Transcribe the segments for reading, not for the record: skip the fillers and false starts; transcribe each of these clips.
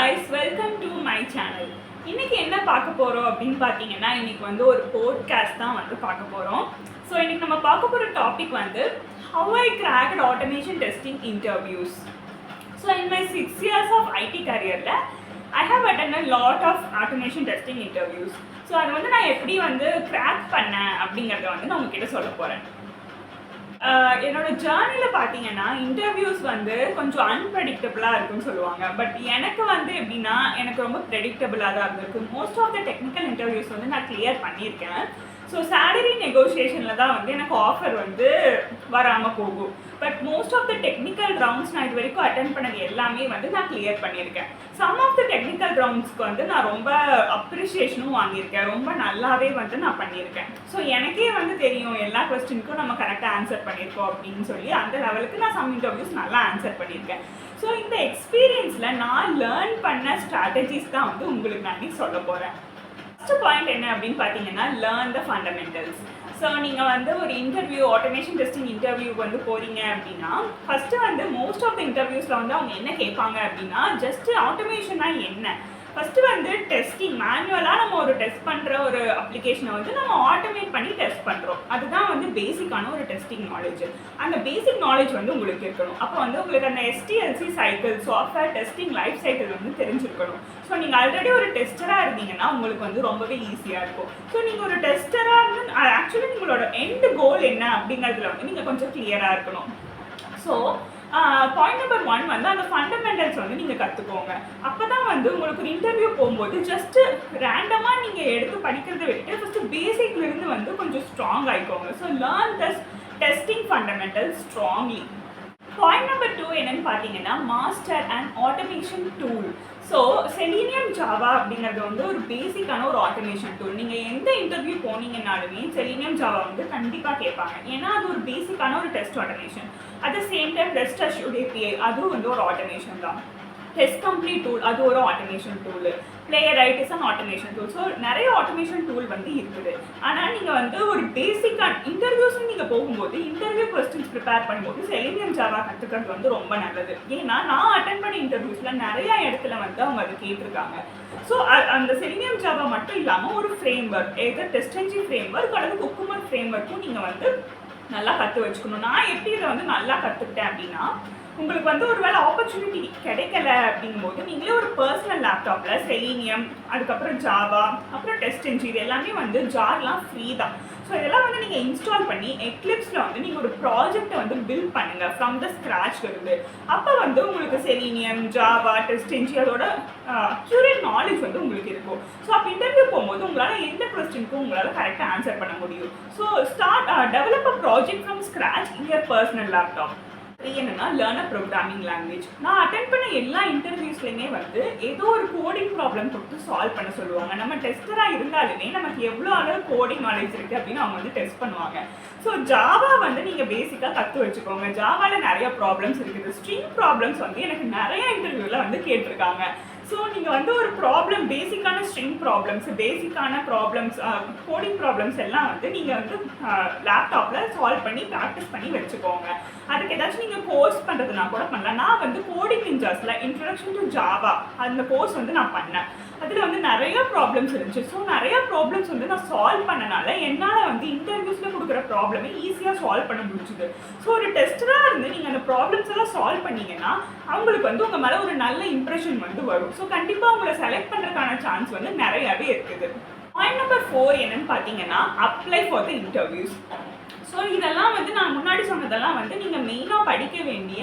guys, welcome to my channel. இன்னைக்கு என்ன பார்க்க போறோம் அப்படினு பாத்தீங்கன்னா இன்னைக்கு வந்து ஒரு பாட்காஸ்ட் தான் வந்து பார்க்க போறோம். சோ இன்னைக்கு நம்ம பார்க்க போற டாபிக் வந்து how I cracked automation testing interviews. So in my 6 years of IT career I have attended a lot of automation testing interviews. So அது வந்து நான் எப்படி வந்து crack பண்ணேன் அப்படிங்கறத வந்து நான் உங்ககிட்ட சொல்ல போறேன். என்னோட ஜேர்னியில் பார்த்தீங்கன்னா இன்டர்வியூஸ் வந்து கொஞ்சம் அன்பிரடிக்டபிளாக இருக்குன்னு சொல்லுவாங்க. பட் எனக்கு வந்து எப்படின்னா எனக்கு ரொம்ப ப்ரெடிக்டபிளாக தான் இருந்திருக்கு. Most of the technical interviews வந்து நான் கிளியர் பண்ணியிருக்கேன். ஸோ சேலரி நெகோஷியேஷனில் தான் வந்து எனக்கு ஆஃபர் வந்து வராமல் போகும். But most of the technical rounds நான் இது வரைக்கும் அட்டென்ட் பண்ணது எல்லாமே வந்து நான் கிளியர் பண்ணியிருக்கேன். சம் ஆஃப் த டெக்னிக்கல் ரவுண்ட்ஸ்க்கு வந்து நான் ரொம்ப அப்ரிஷியேஷனும் வாங்கியிருக்கேன். ரொம்ப நல்லாவே வந்து நான் பண்ணியிருக்கேன். ஸோ எனக்கே வந்து தெரியும் எல்லா கொஸ்டினுக்கும் நம்ம கரெக்டாக ஆன்சர் பண்ணியிருக்கோம் அப்படின்னு சொல்லி அந்த லெவலுக்கு நான் சம் இன்டர்வியூஸ் நல்லா ஆன்சர் பண்ணியிருக்கேன். ஸோ இந்த எக்ஸ்பீரியன்ஸில் நான் லேர்ன் பண்ண ஸ்ட்ராட்டஜிஸ் தான் வந்து உங்களுக்கு நான் சொல்ல போகிறேன். ஃபர்ஸ்ட் பாயிண்ட் என்ன அப்படின்னு பார்த்தீங்கன்னா லேர்ன் த ஃபண்டமெண்டல்ஸ். ஸோ நீங்கள் வந்து ஒரு இன்டர்வியூ ஆட்டோமேஷன் டெஸ்டிங் இன்டர்வியூக்கு வந்து போகிறீங்க அப்படின்னா ஃபஸ்ட்டு வந்து மோஸ்ட் ஆஃப் த இன்டர்வியூஸில் வந்து அவங்க என்ன கேட்பாங்க அப்படின்னா ஜஸ்ட் ஆட்டோமேஷனா என்ன. ஃபஸ்ட்டு வந்து டெஸ்டிங் மேனுவலாக நம்ம ஒரு டெஸ்ட் பண்ணுற ஒரு அப்ளிகேஷனை வந்து நம்ம ஆட்டோமேட் பண்ணி டெஸ்ட் பண்ணுறோம். அதுதான் வந்து பேசிக்கான ஒரு டெஸ்டிங் நாலேஜ். அந்த பேசிக் நாலேஜ் வந்து உங்களுக்கு இருக்கணும். அப்போ வந்து உங்களுக்கு அந்த SDLC cycle software testing life cycle வந்து தெரிஞ்சிருக்கணும். ஸோ நீங்கள் ஆல்ரெடி ஒரு டெஸ்டராக இருந்தீங்கன்னா உங்களுக்கு வந்து ரொம்பவே ஈஸியாக இருக்கும். ஸோ நீங்கள் ஒரு டெஸ்டராக இருந்து ஆக்சுவலி உங்களோட எண்ட் கோல் என்ன அப்படிங்கிறதுல வந்து நீங்கள் கொஞ்சம் கிளியராக இருக்கணும். ஸோ பாயிண்ட் நம்பர் 1 வந்து அந்த ஃபண்டமெண்டல்ஸ் வந்து நீங்கள் கற்றுக்கோங்க. அப்போ தான் வந்து உங்களுக்கு ஒரு இன்டர்வியூ போகும்போது ஜஸ்ட்டு ரேண்டமாக நீங்கள் எடுத்து படிக்கிறத விட்டு ஃபஸ்ட்டு பேசிக்லேருந்து வந்து கொஞ்சம் ஸ்ட்ராங் ஆகிக்கோங்க. So learn this testing fundamentals strongly. Point number 2 என்னன்னு பார்த்தீங்கன்னா master and automation tool. So Selenium Java அப்படிங்கிறது வந்து ஒரு பேசிக்கான ஒரு ஆட்டோமேஷன் டூல். நீங்கள் எந்த இன்டர்வியூ போனீங்கன்னாலுமே செலீனியம் ஜாவா வந்து கண்டிப்பாக கேட்பாங்க. ஏன்னா அது ஒரு பேசிக்கான ஒரு test automation. At the same time rest assured API அதுவும் வந்து ஒரு ஆட்டோமேஷன் தான். டெஸ்ட் கம்ப்ளீட் டூல் அது ஒரு automation tool. Playwright is an automation tool. So நிறைய ஆட்டோமேஷன் டூல் வந்து இருக்குது. ஆனால் நீங்கள் வந்து ஒரு பேசிக்கான இன்டர்வியூஸ்ன்னு நீங்கள் போகும்போது இன்டர்வியூ கொஸ்டின்ஸ் ப்ரிப்பேர் பண்ணும்போது செலீனியம் ஜாவா கற்றுக்கிறது வந்து ரொம்ப நல்லது. ஏன்னா நான் அட்டென்ட் பண்ண இன்டர்வியூஸில் நிறையா இடத்துல வந்து அவங்க அதை கேட்டிருக்காங்க. ஸோ அந்த செலீனியம் ஜாவா மட்டும் இல்லாமல் ஒரு ஃப்ரேம் ஒர்க் ஏதோ டெஸ்டென்ஜி ஃப்ரேம் ஒர்க் அல்லது குக்குமர் ஃப்ரேம் ஒர்க்கும் நீங்கள் வந்து நல்லா கற்று வச்சுக்கணும். நான் எப்படி இதை வந்து நல்லா கற்றுக்கிட்டேன் அப்படின்னா உங்களுக்கு வந்து ஒரு வேளை ஆப்பர்ச்சுனிட்டி கிடைக்கல அப்படிங்கும்போது நீங்களே ஒரு பர்சனல் லேப்டாப்பில் செலீனியம் அதுக்கப்புறம் ஜாவா அப்புறம் டெஸ்டென்ஜி இது எல்லாமே வந்து ஜார்லாம் ஃப்ரீ தான். ஸோ இதெல்லாம் வந்து நீங்கள் இன்ஸ்டால் பண்ணி எக்லிப்ஸில் வந்து நீங்கள் ஒரு ப்ராஜெக்டை வந்து பில்ட் பண்ணுங்கள் ஃப்ரம் த ஸ்க்ராட்ச் இருந்து. அப்போ வந்து உங்களுக்கு செலீனியம் ஜாவா டெஸ்டென்ஜி அதோட அக்யூரேட் நாலேஜ் வந்து உங்களுக்கு இருக்கும். ஸோ அப்போ இன்டர்வியூ போகும்போது உங்களால் எந்த கொஸ்டினுக்கும் உங்களால் கரெக்டாக ஆன்சர் பண்ண முடியும். So develop a project from scratch in your personal laptop. என்னன்னா லேர்ன் அ ப்ரோக்ராமிங் லாங்குவேஜ். நான் அட்டென்ட் பண்ண எல்லா இன்டர்வியூஸ்லையுமே வந்து ஏதோ ஒரு கோடிங் ப்ராப்ளம் கொடுத்து சால்வ் பண்ண சொல்லுவாங்க. நம்ம டெஸ்டராக இருந்தாலுமே நமக்கு எவ்வளோ அளவு கோடிங் நாலேஜ் இருக்குது அப்படின்னு அவங்க வந்து டெஸ்ட் பண்ணுவாங்க. ஸோ ஜாவா வந்து நீங்கள் பேசிக்காக கற்று வச்சுக்கோங்க. ஜாவாவில் நிறைய ப்ராப்ளம்ஸ் இருக்குது. ஸ்ட்ரிங் ப்ராப்ளம்ஸ் வந்து எனக்கு நிறைய இன்டர்வியூவில் வந்து கேட்டிருக்காங்க. ஸோ நீங்கள் வந்து ஒரு ப்ராப்ளம் பேசிக்கான ஸ்ட்ரிங் ப்ராப்ளம்ஸ் பேசிக்கான ப்ராப்ளம்ஸ் கோடிங் ப்ராப்ளம்ஸ் எல்லாம் வந்து நீங்கள் வந்து லேப்டாப்பில் சால்வ் பண்ணி ப்ராக்டிஸ் பண்ணி வச்சுக்கோங்க. அதுக்கு ஏதாச்சும் நீங்கள் கோர்ஸ் பண்ணுறதுனா கூட பண்ணலாம். நான் வந்து கோடிங் நிஞ்சாஸில் இன்ட்ரடக்ஷன் டு ஜாவா அந்த கோர்ஸ் வந்து நான் பண்ணேன். அதில் வந்து நிறைய ப்ராப்ளம்ஸ் இருந்துச்சு. ஸோ நிறைய ப்ராப்ளம்ஸ் வந்து நான் சால்வ் பண்ணனால என்னால் வந்து இன்டர்வியூஸில் கொடுக்குற ப்ராப்ளமே ஈஸியாக சால்வ் பண்ண முடிஞ்சுது. ஸோ ஒரு டெஸ்டராக இருந்து நீங்கள் அந்த ப்ராப்ளம்ஸ் எல்லாம் சால்வ் பண்ணிங்கன்னா அவங்களுக்கு வந்து உங்கள் மேலே ஒரு நல்ல இம்ப்ரெஷன் வந்து வரும். ஸோ கண்டிப்பாக உங்களை செலக்ட் பண்ணுறதுக்கான சான்ஸ் வந்து நிறையாவே இருக்குது. பாயிண்ட் நம்பர் 4 என்னன்னு பார்த்தீங்கன்னா apply for the interviews. So இதெல்லாம் வந்து நான் முன்னாடி சொன்னதெல்லாம் வந்து நீங்கள் மெயினாக படிக்க வேண்டிய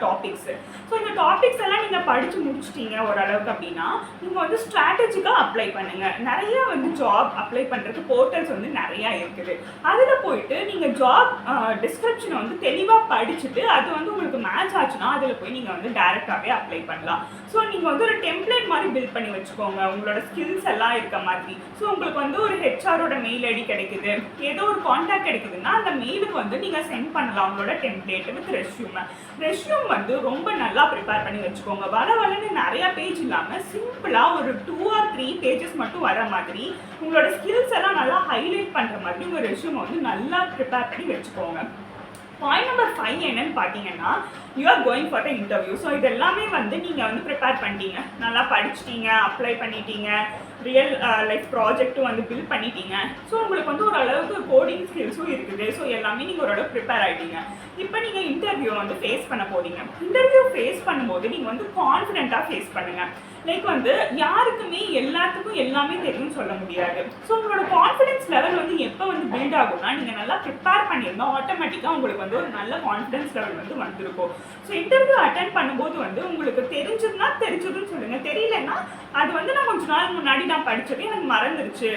டாபிக்ஸு. ஸோ இந்த டாபிக்ஸ் எல்லாம் நீங்கள் படித்து முடிச்சிட்டிங்க ஓரளவுக்கு அப்படின்னா நீங்கள் வந்து ஸ்ட்ராட்டஜிக்காக அப்ளை பண்ணுங்கள். நிறைய வந்து ஜாப் அப்ளை பண்ணுறதுக்கு போர்ட்டல்ஸ் வந்து நிறையா இருக்குது. அதில் போயிட்டு நீங்கள் ஜாப் டிஸ்கிரிப்ஷனை வந்து தெளிவாக படிச்சுட்டு அது வந்து உங்களுக்கு மேட்ச் ஆச்சுன்னா அதில் போய் நீங்கள் வந்து டைரெக்டாகவே அப்ளை பண்ணலாம். ஸோ நீங்கள் வந்து ஒரு டெம்ப்ளேட் மாதிரி பில்ட் பண்ணி வச்சுக்கோங்க உங்களோட ஸ்கில்ஸ் எல்லாம் இருக்க மாதிரி. ஸோ உங்களுக்கு வந்து ஒரு ஹெச்ஆரோட மெயில் ஐடி கிடைக்குது ஏதோ ஒரு கான்டாக்ட் கிடைக்குதுன்னா அந்த மெயிலுக்கு வந்து நீங்கள் சென்ட் பண்ணலாம் உங்களோட டெம்ப்ளேட் வித் ரெஸ்யூம் வந்து ரொம்ப நல்லா ப்ரிப்பேர் பண்ணி வச்சுக்கோங்க. வளன்னு நிறையா பேஜ் இல்லாமல் சிம்பிளாக ஒரு 2 or 3 பேஜஸ் மட்டும் வர மாதிரி உங்களோட ஸ்கில்ஸ் எல்லாம் நல்லா ஹைலைட் பண்ணுற மாதிரி உங்கள் ரெஸ்யூமை வந்து நல்லா ப்ரிப்பேர் பண்ணி வச்சுக்கோங்க. பாயிண்ட் நம்பர் 5 என்னன்னு பார்த்தீங்கன்னா you are going for the interview. So இது எல்லாமே வந்து நீங்கள் வந்து ப்ரிப்பேர் பண்ணிட்டீங்க, நல்லா படிச்சிட்டீங்க, அப்ளை பண்ணிட்டீங்க, ரியல் லைஃப் ப்ராஜெக்ட்டும் வந்து பில்ட் பண்ணிட்டீங்க. ஸோ உங்களுக்கு வந்து ஓரளவுக்கு கோடிங் ஸ்கில்ஸும் இருக்குது. ஸோ எல்லாமே நீங்கள் ஓரளவு ப்ரிப்பேர் ஆகிட்டீங்க. இப்போ நீங்கள் இன்டர்வியூ வந்து ஃபேஸ் பண்ண போகிறீங்க. இன்டர்வியூ ஃபேஸ் பண்ணும்போது நீங்கள் வந்து கான்ஃபிடென்ட்டாக ஃபேஸ் பண்ணுங்கள். லைக் வந்து யாருக்குமே எல்லாத்துக்கும் எல்லாமே தெரியும்னு சொல்ல முடியாது. ஸோ உங்களோட கான்ஃபிடன்ஸ் லெவல் வந்து எப்போ வந்து பில்ட் ஆகும்னா, நீங்கள் நல்லா ப்ரிப்பேர் பண்ணியிருந்தோம் ஆட்டோமேட்டிக்காக உங்களுக்கு வந்து ஒரு நல்ல கான்ஃபிடன்ஸ் லெவல் வந்து வந்திருக்கும். ஸோ இன்டர்வியூ அட்டென்ட் பண்ணும்போது வந்து உங்களுக்கு தெரிஞ்சதுன்னா தெரிஞ்சதுன்னு சொல்லுங்கள், தெரியலன்னா அது வந்து நான் கொஞ்ச நாள் முன்னாடி நான் படித்தது எனக்கு மறந்துருச்சு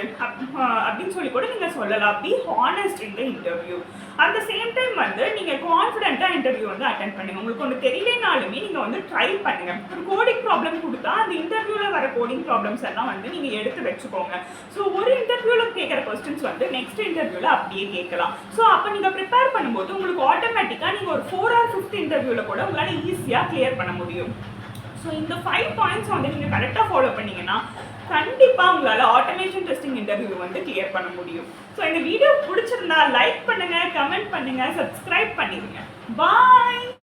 அப்படின்னு சொல்லி கூட நீங்கள் சொல்லலாம். Be honest in the interview. At the same time வந்து நீங்கள் கான்ஃபிடென்ட்டாக இன்டர்வியூ வந்து அட்டென்ட் பண்ணுங்கள். உங்களுக்கு ஒன்று தெரியலனாலுமே நீங்கள் வந்து ட்ரை பண்ணுங்கள். ஒரு கோடிங் ப்ராப்ளம் கொடுத்தா அந்த இன்டர்வியூவில் வர கோடிங் ப்ராப்ளம்ஸ் எல்லாம் வந்து நீங்கள் எடுத்து வச்சுக்கோங்க. ஸோ ஒரு இன்டர்வியூவில் கேட்குற கொஸ்டின்ஸ் வந்து நெக்ஸ்ட் இன்டர்வியூவில் அப்படியே கேட்கலாம். ஸோ அப்போ நீங்கள் ப்ரிப்பேர் பண்ணும்போது உங்களுக்கு ஆட்டோமேட்டிக்காக நீங்கள் ஒரு 4 or 5th இன்டர்வியூவில் கூட உங்களால் ஈஸியாக கிளியர் பண்ண முடியும். ஸோ இந்த 5 பாயிண்ட்ஸ் வந்து நீங்கள் கரெக்டாக ஃபாலோ பண்ணிங்கன்னா கண்டிப்பாக உங்களால் ஆட்டோமேஷன் டெஸ்டிங் இன்டர்வியூ வந்து கிளியர் பண்ண முடியும். ஸோ இந்த வீடியோ பிடிச்சிருந்தா லைக் பண்ணுங்கள், கமெண்ட் பண்ணுங்கள், சப்ஸ்கிரைப் பண்ணிடுங்க. பாய்.